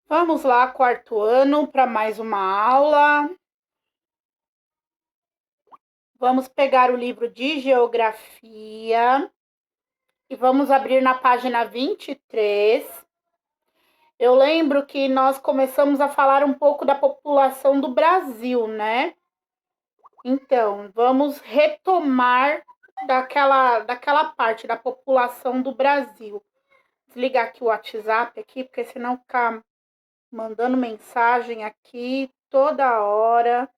Vamos lá, quarto ano, para mais uma aula. Vamos pegar o livro de geografia e vamos abrir na página 23. Eu lembro que nós começamos a falar um pouco da população do Brasil, né? Então, vamos retomar daquela parte da população do Brasil. Desligar aqui o WhatsApp aqui, porque senão ficar mandando mensagem aqui toda hora.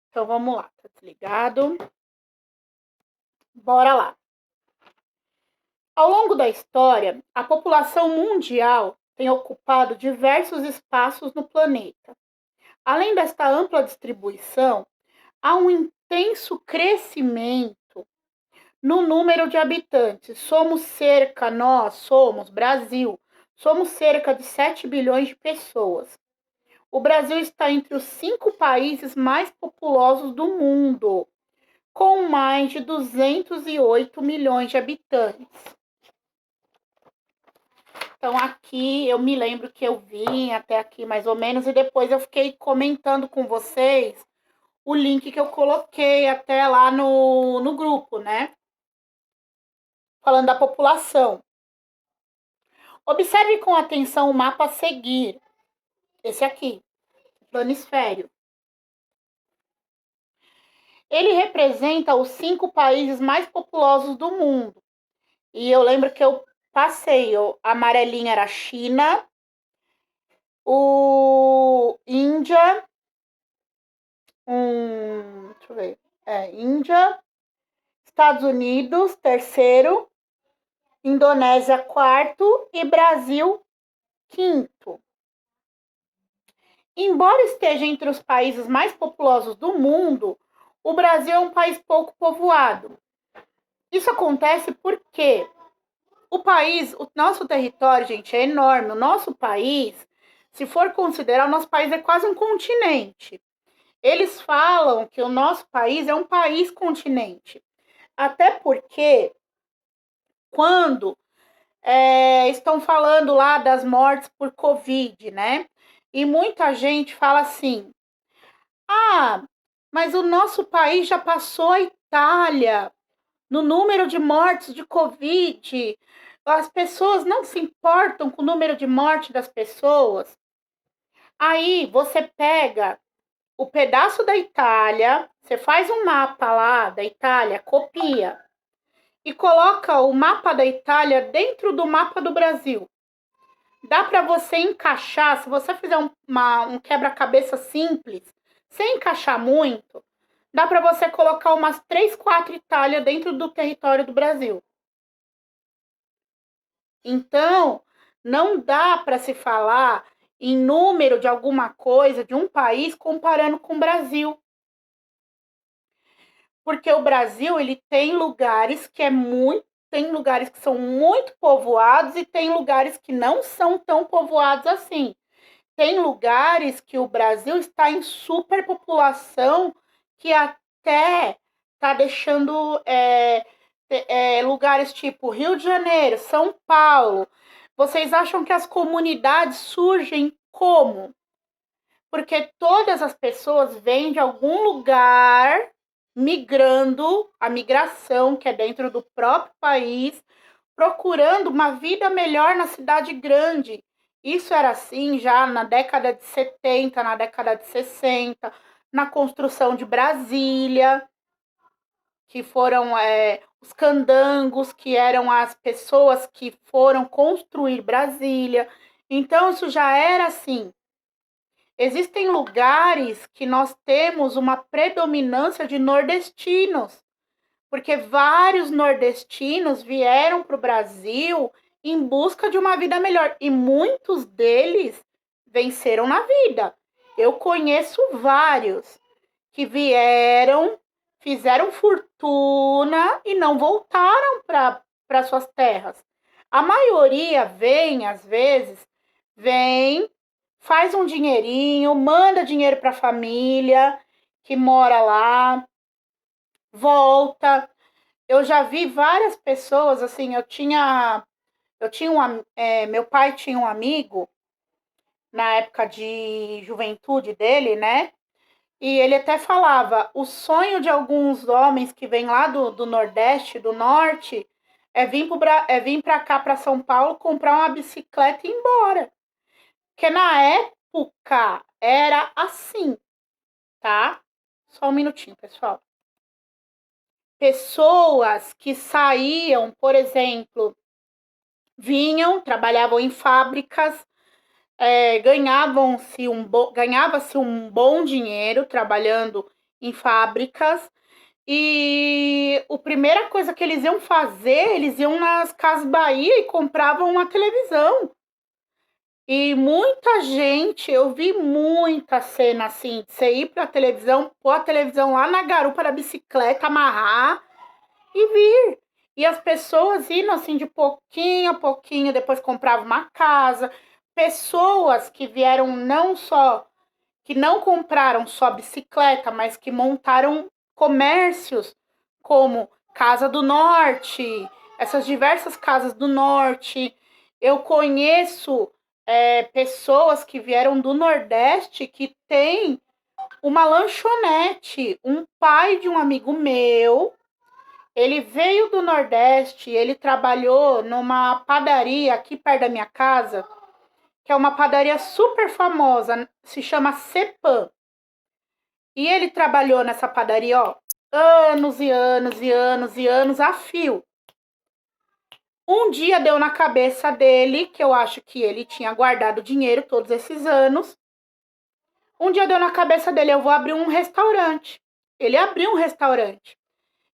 Então vamos lá, tá desligado? Bora lá. Ao longo da história, a população mundial tem ocupado diversos espaços no planeta. Além desta ampla distribuição, há um intenso crescimento no número de habitantes. Nós somos Brasil, somos cerca de 7 bilhões de pessoas. O Brasil está entre os 5 países mais populosos do mundo, com mais de 208 milhões de habitantes. Então, aqui eu me lembro que eu vim até aqui mais ou menos, e depois eu fiquei comentando com vocês o link que eu coloquei até lá no grupo, né? Falando da população. Observe com atenção o mapa a seguir. Esse aqui, planisfério. Ele representa os 5 países mais populosos do mundo. E eu lembro que eu passei, a amarelinha era a China, o Índia, deixa eu ver, Índia, Estados Unidos, terceiro, Indonésia, quarto e Brasil, quinto. Embora esteja entre os países mais populosos do mundo, o Brasil é um país pouco povoado. Isso acontece porque o nosso território, gente, é enorme. O nosso país, se for considerar, o nosso país é quase um continente. Eles falam que o nosso país é um país continente. Até porque, quando estão falando lá das mortes por Covid, né? E muita gente fala assim: ah, mas o nosso país já passou a Itália no número de mortes de Covid. As pessoas não se importam com o número de morte das pessoas. Aí você pega o pedaço da Itália, você faz um mapa lá da Itália, copia e coloca o mapa da Itália dentro do mapa do Brasil. Dá para você encaixar, se você fizer um quebra-cabeça simples, sem encaixar muito, dá para você colocar umas 3, 4 Itália dentro do território do Brasil. Então, não dá para se falar em número de alguma coisa de um país comparando com o Brasil. Porque o Brasil, ele tem lugares tem lugares que são muito povoados e tem lugares que não são tão povoados assim. Tem lugares que o Brasil está em superpopulação que até está deixando lugares tipo Rio de Janeiro, São Paulo. Vocês acham que as comunidades surgem como? Porque todas as pessoas vêm de algum lugar migrando, a migração que é dentro do próprio país, procurando uma vida melhor na cidade grande. Isso era assim já na década de 70, na década de 60, na construção de Brasília, que foram os candangos, que eram as pessoas que foram construir Brasília. Então, isso já era assim. Existem lugares que nós temos uma predominância de nordestinos, porque vários nordestinos vieram para o Brasil em busca de uma vida melhor e muitos deles venceram na vida. Eu conheço vários que vieram, fizeram fortuna e não voltaram para suas terras. A maioria vem, às vezes, vem, faz um dinheirinho, manda dinheiro para a família que mora lá, volta. eu já vi várias pessoas, assim, meu pai tinha um amigo na época de juventude dele, né? E ele até falava, o sonho de alguns homens que vêm lá do Nordeste, do Norte, é vir para cá, para São Paulo, comprar uma bicicleta e ir embora. Porque na época era assim, tá? Só um minutinho, pessoal. Pessoas que saíam, por exemplo, vinham, trabalhavam em fábricas, ganhava-se um bom dinheiro trabalhando em fábricas. E a primeira coisa que eles iam fazer, eles iam nas Casas Bahia e compravam uma televisão. E muita gente, eu vi muita cena assim, de você ir pra televisão, pôr a televisão lá na garupa da bicicleta, amarrar e vir. E as pessoas indo assim de pouquinho a pouquinho, depois compravam uma casa. Pessoas que vieram que não compraram só bicicleta, mas que montaram comércios como Casa do Norte, essas diversas casas do Norte. Eu conheço pessoas que vieram do Nordeste que tem uma lanchonete. Um pai de um amigo meu, ele veio do Nordeste, ele trabalhou numa padaria aqui perto da minha casa, que é uma padaria super famosa, se chama Cepan. E ele trabalhou nessa padaria, ó, anos e anos e anos e anos a fio. Um dia deu na cabeça dele, que eu acho que ele tinha guardado dinheiro todos esses anos. Um dia deu na cabeça dele, eu vou abrir um restaurante. Ele abriu um restaurante.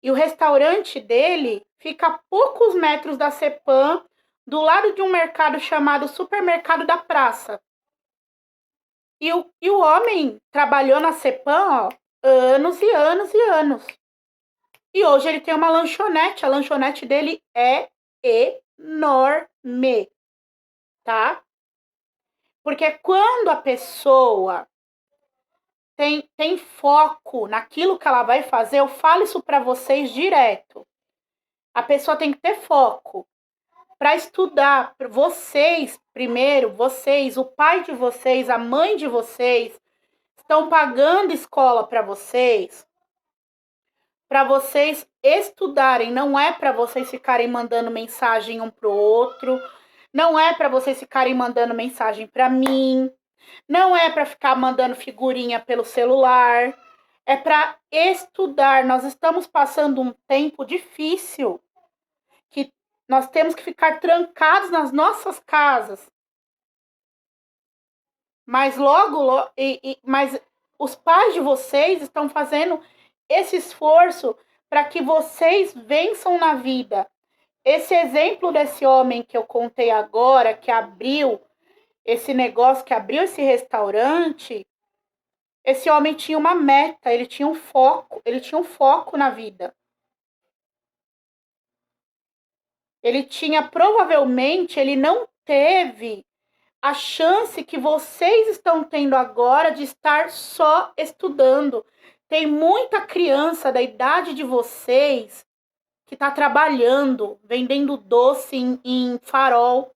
E o restaurante dele fica a poucos metros da Cepan, do lado de um mercado chamado Supermercado da Praça. E o homem trabalhou na Cepan, ó, anos e anos e anos. E hoje ele tem uma lanchonete. A lanchonete dele é enorme, tá? Porque quando a pessoa tem foco naquilo que ela vai fazer, eu falo isso para vocês direto. A pessoa tem que ter foco para estudar. Vocês, primeiro, vocês, o pai de vocês, a mãe de vocês, estão pagando escola para vocês estudarem. Não é para vocês ficarem mandando mensagem um pro outro. Não é para vocês ficarem mandando mensagem para mim. Não é para ficar mandando figurinha pelo celular. É para estudar. Nós estamos passando um tempo difícil que nós temos que ficar trancados nas nossas casas. Mas mas os pais de vocês estão fazendo esse esforço para que vocês vençam na vida. Esse exemplo desse homem que eu contei agora, que abriu esse negócio, que abriu esse restaurante, esse homem tinha uma meta, ele tinha um foco na vida. Provavelmente, ele não teve a chance que vocês estão tendo agora de estar só estudando. Tem muita criança da idade de vocês que está trabalhando, vendendo doce em farol.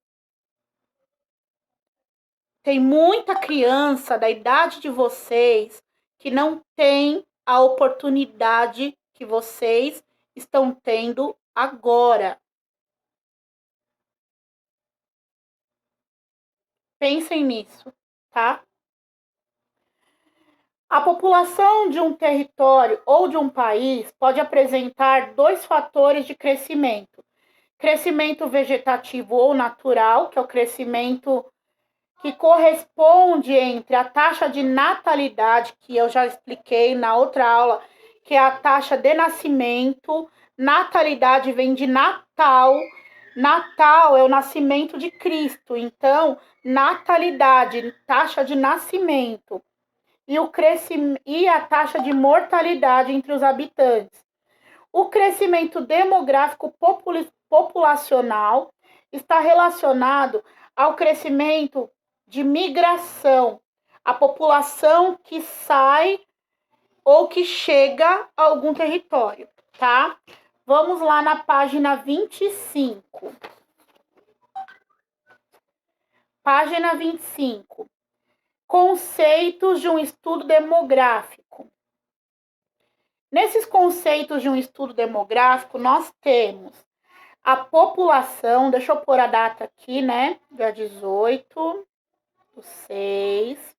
Tem muita criança da idade de vocês que não tem a oportunidade que vocês estão tendo agora. Pensem nisso, tá? A população de um território ou de um país pode apresentar dois fatores de crescimento: crescimento vegetativo ou natural, que é o crescimento que corresponde entre a taxa de natalidade, que eu já expliquei na outra aula, que é a taxa de nascimento. Natalidade vem de Natal. Natal é o nascimento de Cristo. Então, natalidade, taxa de nascimento. E a taxa de mortalidade entre os habitantes. O crescimento demográfico populacional está relacionado ao crescimento de migração, a população que sai ou que chega a algum território, tá? Vamos lá na página 25. Página 25. Conceitos de um estudo demográfico. Nesses conceitos de um estudo demográfico, nós temos a população, deixa eu pôr a data aqui, né? Dia 18/6.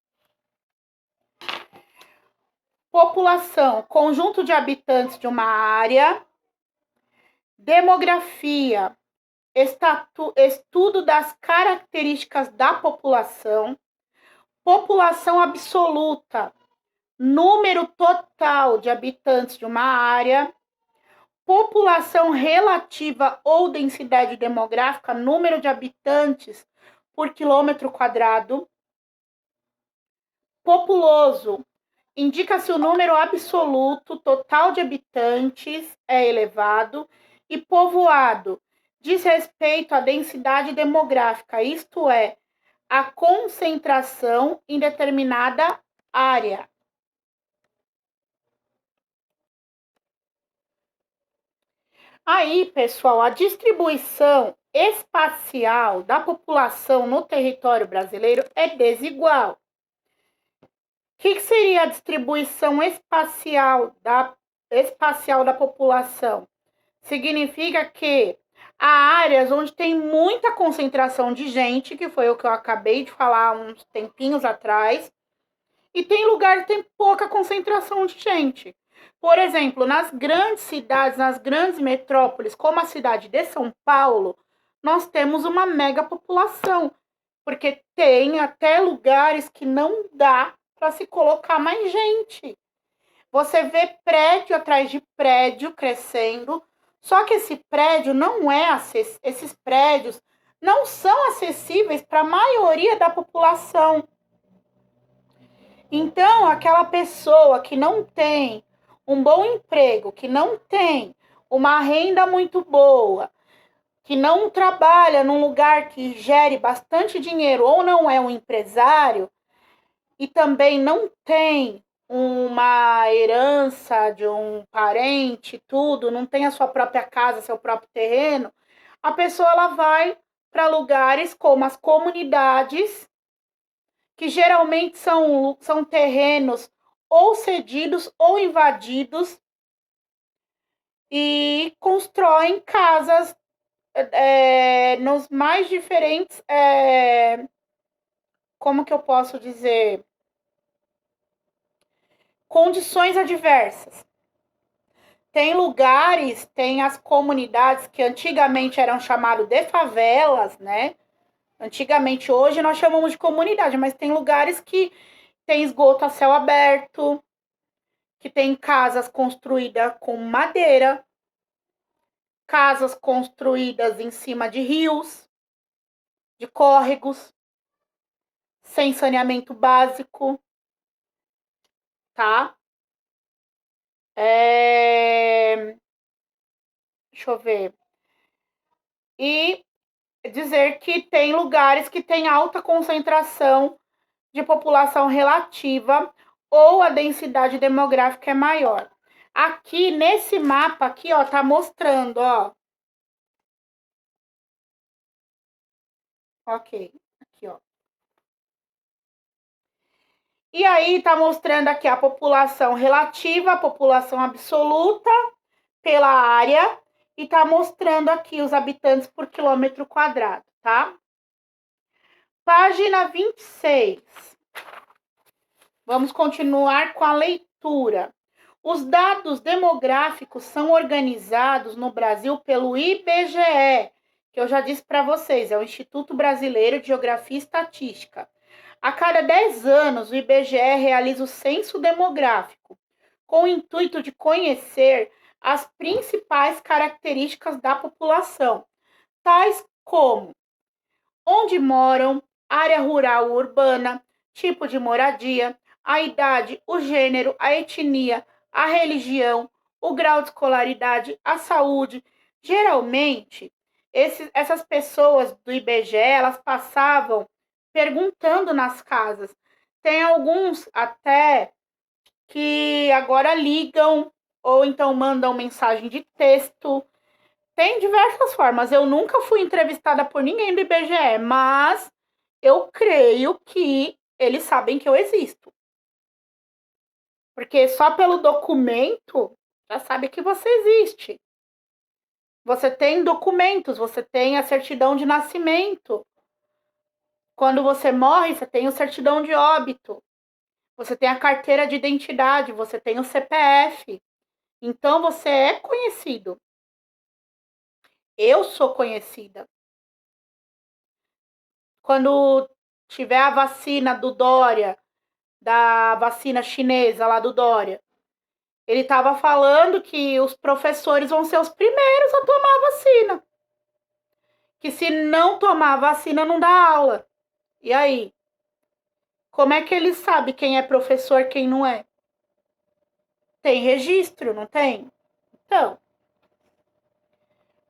População, conjunto de habitantes de uma área. Demografia, estudo das características da população. População absoluta, número total de habitantes de uma área. População relativa ou densidade demográfica, número de habitantes por quilômetro quadrado. Populoso, indica-se o número absoluto total de habitantes é elevado. E povoado, diz respeito à densidade demográfica, isto é, a concentração em determinada área. Aí, pessoal, a distribuição espacial da população no território brasileiro é desigual. O que seria a distribuição espacial da população? Significa que há áreas onde tem muita concentração de gente, que foi o que eu acabei de falar uns tempinhos atrás, e tem lugares que tem pouca concentração de gente. Por exemplo, nas grandes cidades, nas grandes metrópoles, como a cidade de São Paulo, nós temos uma mega população, porque tem até lugares que não dá para se colocar mais gente. Você vê prédio atrás de prédio crescendo, só que esses prédios não são acessíveis para a maioria da população. Então, aquela pessoa que não tem um bom emprego, que não tem uma renda muito boa, que não trabalha num lugar que gere bastante dinheiro ou não é um empresário e também não tem uma herança de um parente, tudo, não tem a sua própria casa, seu próprio terreno, a pessoa ela vai para lugares como as comunidades, que geralmente são terrenos ou cedidos ou invadidos, e constroem casas nos mais diferentes, como que eu posso dizer, condições adversas. Tem lugares, tem as comunidades que antigamente eram chamadas de favelas, né? Antigamente, hoje nós chamamos de comunidade, mas tem lugares que tem esgoto a céu aberto, que tem casas construídas com madeira, casas construídas em cima de rios, de córregos, sem saneamento básico, tá? Deixa eu ver. E dizer que tem lugares que tem alta concentração de população relativa ou a densidade demográfica é maior. Aqui nesse mapa aqui, ó, tá mostrando, ó. Ok, aqui, ó. E aí tá mostrando aqui a população relativa, a população absoluta pela área, e tá mostrando aqui os habitantes por quilômetro quadrado, tá? Página 26. Vamos continuar com a leitura. Os dados demográficos são organizados no Brasil pelo IBGE, que eu já disse para vocês, é o Instituto Brasileiro de Geografia e Estatística. A cada 10 anos, o IBGE realiza o censo demográfico, com o intuito de conhecer as principais características da população, tais como onde moram, área rural ou urbana, tipo de moradia, a idade, o gênero, a etnia, a religião, o grau de escolaridade, a saúde. Geralmente, essas pessoas do IBGE, elas passavam perguntando nas casas. Tem alguns até que agora ligam ou então mandam mensagem de texto. Tem diversas formas. Eu nunca fui entrevistada por ninguém do IBGE, mas eu creio que eles sabem que eu existo. Porque só pelo documento já sabe que você existe. Você tem documentos, você tem a certidão de nascimento. Quando você morre, você tem a certidão de óbito. Você tem a carteira de identidade, você tem o CPF. Então você é conhecido. Eu sou conhecida. Quando tiver a vacina do Dória, da vacina chinesa lá do Dória, ele estava falando que os professores vão ser os primeiros a tomar a vacina. Que se não tomar a vacina, não dá aula. E aí? Como é que ele sabe quem é professor e quem não é? Tem registro, não tem? Então,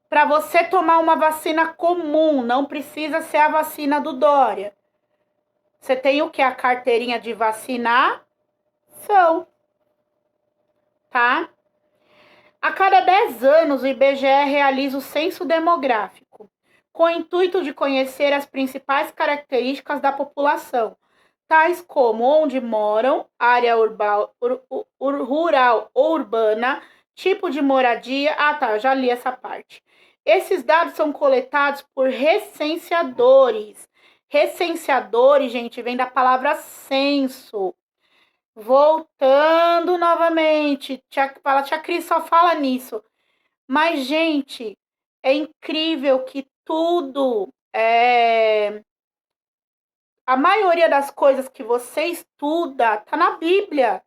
para você tomar uma vacina comum, não precisa ser a vacina do Dória. Você tem o que? A carteirinha de vacinação, tá? A cada 10 anos, o IBGE realiza o censo demográfico, com o intuito de conhecer as principais características da população, tais como onde moram, área rural ou urbana, tipo de moradia. Ah, tá, eu já li essa parte. Esses dados são coletados por recenseadores. Recenseadores, gente, vem da palavra censo. Voltando novamente, tia Cris só fala nisso. Mas, gente, é incrível que tudo, a maioria das coisas que você estuda tá na Bíblia.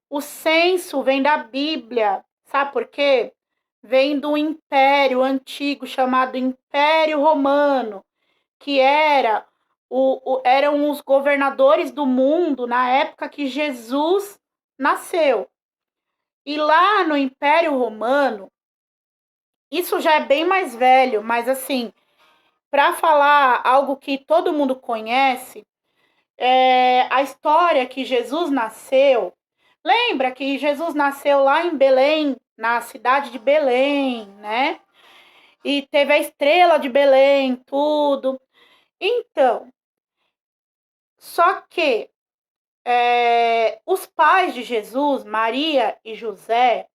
O censo vem da Bíblia. Sabe por quê? Vem do império antigo chamado Império Romano, que eram os governadores do mundo na época que Jesus nasceu. E lá no Império Romano, isso já é bem mais velho, mas assim, para falar algo que todo mundo conhece, a história que Jesus nasceu. Lembra que Jesus nasceu lá em Belém, na cidade de Belém, né? E teve a estrela de Belém, tudo. Então, só que os pais de Jesus, Maria e José,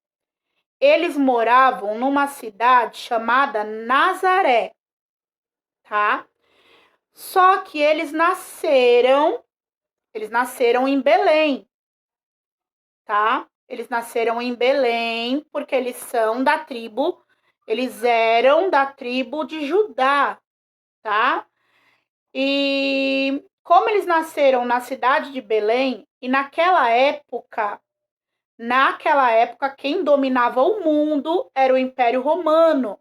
eles moravam numa cidade chamada Nazaré, tá? Só que eles nasceram em Belém, tá? Eles nasceram em Belém porque eles eram da tribo de Judá, tá? E como eles nasceram na cidade de Belém, e naquela época, quem dominava o mundo era o Império Romano.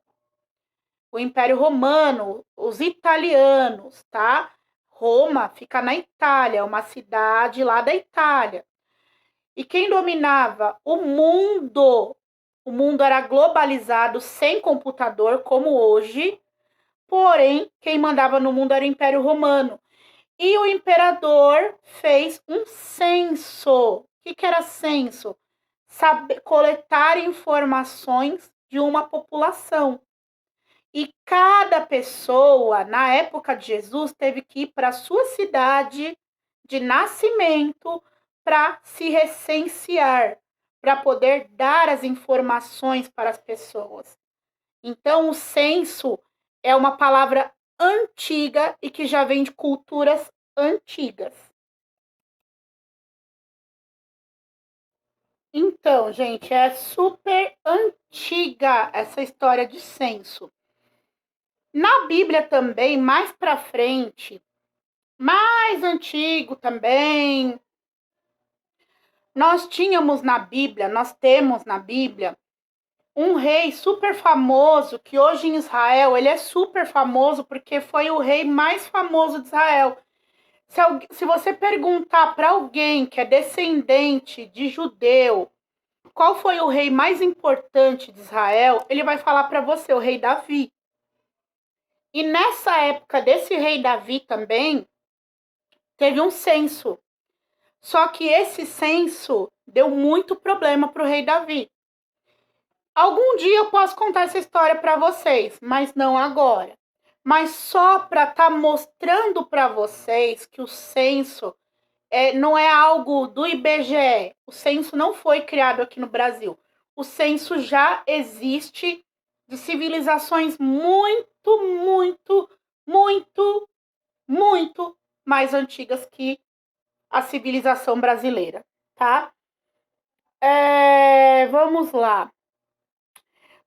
O Império Romano, os italianos, tá? Roma fica na Itália, é uma cidade lá da Itália. E quem dominava o mundo era globalizado, sem computador, como hoje, porém, quem mandava no mundo era o Império Romano. E o imperador fez um censo. O que era censo? Coletar informações de uma população. E cada pessoa, na época de Jesus, teve que ir para a sua cidade de nascimento para se recensear, para poder dar as informações para as pessoas. Então, o censo é uma palavra antiga e que já vem de culturas antigas. Então, gente, é super antiga essa história de censo. Na Bíblia também, mais para frente, mais antigo também, nós temos na Bíblia, um rei super famoso, que hoje em Israel, ele é super famoso porque foi o rei mais famoso de Israel. Se você perguntar para alguém que é descendente de judeu, qual foi o rei mais importante de Israel, ele vai falar para você, o rei Davi. E nessa época desse rei Davi também, teve um censo. Só que esse censo deu muito problema para o rei Davi. Algum dia eu posso contar essa história para vocês, mas não agora. Mas só para estar mostrando para vocês que o censo não é algo do IBGE. O censo não foi criado aqui no Brasil. O censo já existe de civilizações muito, muito, muito, muito mais antigas que a civilização brasileira, tá? Vamos lá.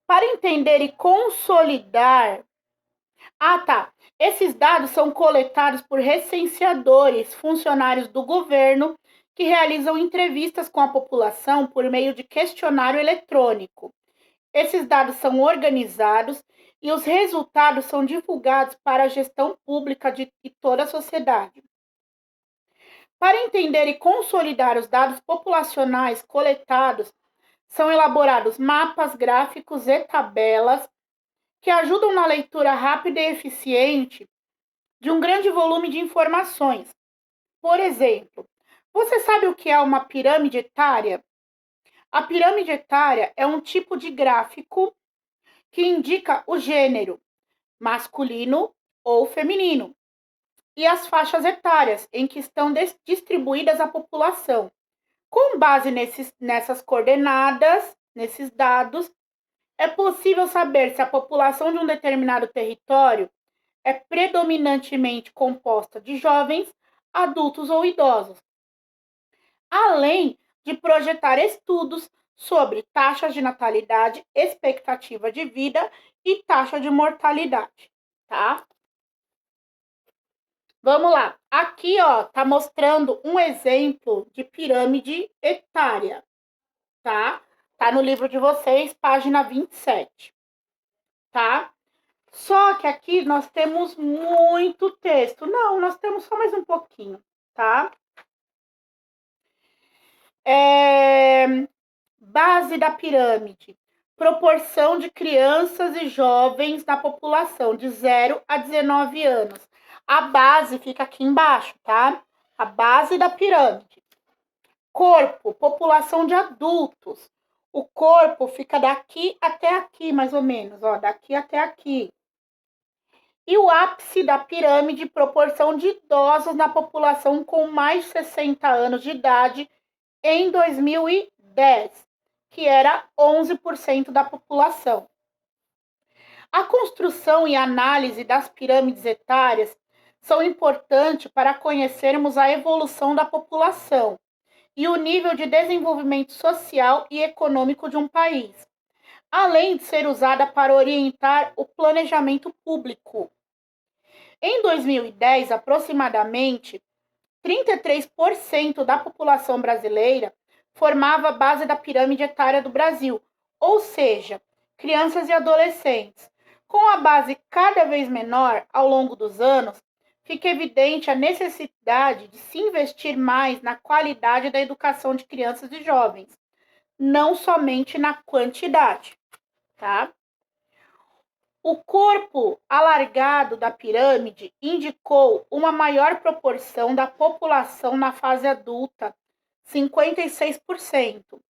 Para entender e consolidar. Ah, tá. Esses dados são coletados por recenseadores, funcionários do governo, que realizam entrevistas com a população por meio de questionário eletrônico. Esses dados são organizados e os resultados são divulgados para a gestão pública de toda a sociedade. Para entender e consolidar os dados populacionais coletados, são elaborados mapas, gráficos e tabelas que ajudam na leitura rápida e eficiente de um grande volume de informações. Por exemplo, você sabe o que é uma pirâmide etária? A pirâmide etária é um tipo de gráfico que indica o gênero, masculino ou feminino, e as faixas etárias em que estão distribuídas a população. Com base nessas coordenadas, nesses dados, é possível saber se a população de um determinado território é predominantemente composta de jovens, adultos ou idosos, além de projetar estudos sobre taxas de natalidade, expectativa de vida e taxa de mortalidade, tá? Vamos lá. Aqui, ó, tá mostrando um exemplo de pirâmide etária, tá? Tá no livro de vocês, página 27, tá? Só que aqui nós temos muito texto. Não, nós temos só mais um pouquinho, tá? Base da pirâmide. Proporção de crianças e jovens na população de 0 a 19 anos. A base fica aqui embaixo, tá? A base da pirâmide. Corpo, população de adultos. O corpo fica daqui até aqui, mais ou menos, ó, daqui até aqui. E o ápice da pirâmide, proporção de idosos na população com mais de 60 anos de idade em 2010, que era 11% da população. A construção e análise das pirâmides etárias são importantes para conhecermos a evolução da população e o nível de desenvolvimento social e econômico de um país, além de ser usada para orientar o planejamento público. Em 2010, aproximadamente 33% da população brasileira formava a base da pirâmide etária do Brasil, ou seja, crianças e adolescentes. Com a base cada vez menor ao longo dos anos, fica evidente a necessidade de se investir mais na qualidade da educação de crianças e jovens, não somente na quantidade, tá? O corpo alargado da pirâmide indicou uma maior proporção da população na fase adulta, 56%.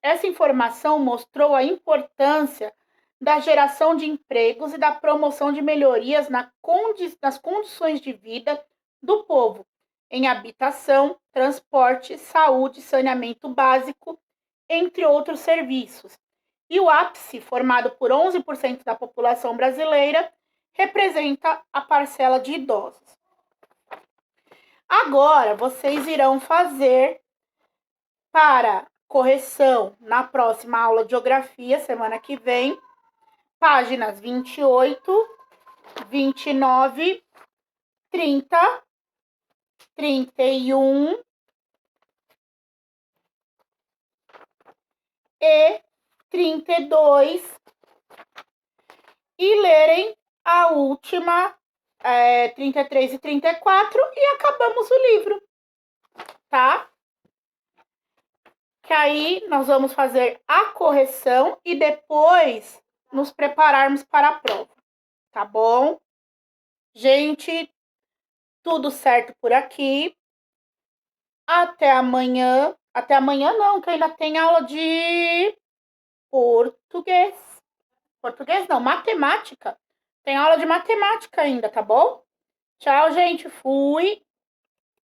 Essa informação mostrou a importância da geração de empregos e da promoção de melhorias nas condições de vida do povo, em habitação, transporte, saúde, saneamento básico, entre outros serviços. E o ápice, formado por 11% da população brasileira, representa a parcela de idosos. Agora, vocês irão fazer para correção na próxima aula de geografia, semana que vem, páginas 28, 29, 30, 31 e 32 e lerem a última 33 e 34 e acabamos o livro, tá? Que aí nós vamos fazer a correção e depois nos prepararmos para a prova, tá bom? Gente, tudo certo por aqui. Até amanhã. Até amanhã não, que ainda tem aula de português. Português não, matemática. Tem aula de matemática ainda, tá bom? Tchau, gente. Fui.